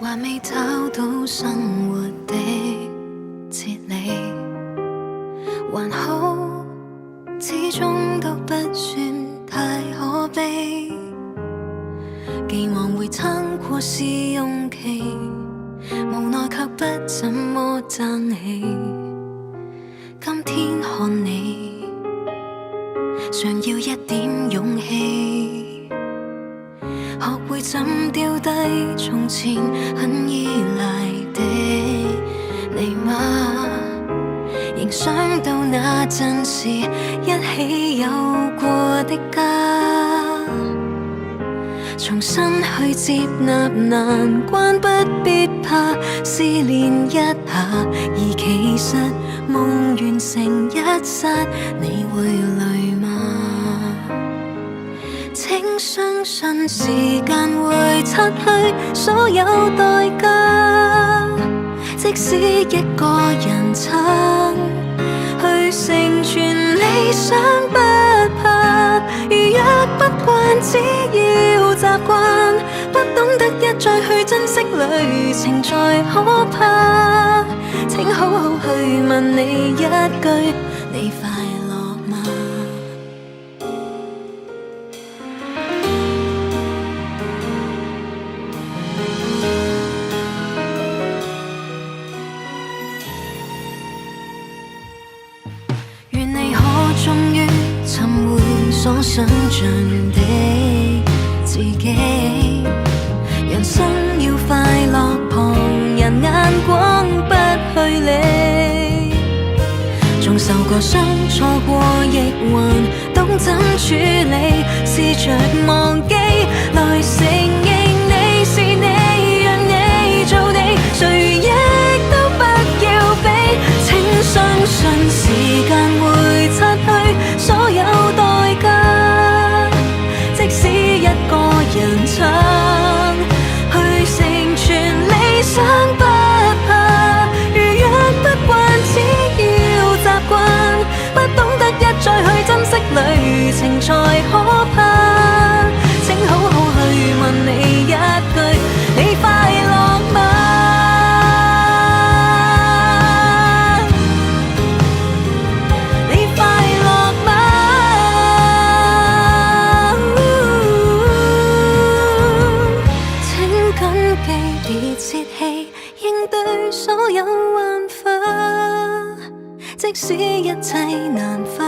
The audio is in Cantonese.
還未找到生活的哲理，還好，始終都不算太可悲。寄望會撐過試用期，無奈卻不怎麼爭氣。今天看你，想要一點勇氣，學會怎丟低從前很依賴的你嗎？仍想到那陣時一起有過的家，重新去接納難關，不必怕試煉一下，而其實夢完成一剎，你會累嗎？請相信時間會擦去所有代價，即使一個人撐去成全理想不怕，如若不慣只要習慣，不懂得一再去珍惜旅程才可怕。請好好去問你一句，你快樂嗎？願你可終於尋回所想像的自己，人生要快樂，旁人眼光不去理，縱受過傷，錯過亦還懂怎處理，試着忘記，來承認你是你，讓你做你，誰亦都不要比。請相信時間會擦去所有代價，即使一個人撐去成全理想不怕，如若不慣只要習慣，不懂得一再去珍惜旅程才可怕。請好好去問你一句，你快樂嗎？你快樂嗎？請緊記別泄氣，應對所有玩法，即使一切難返，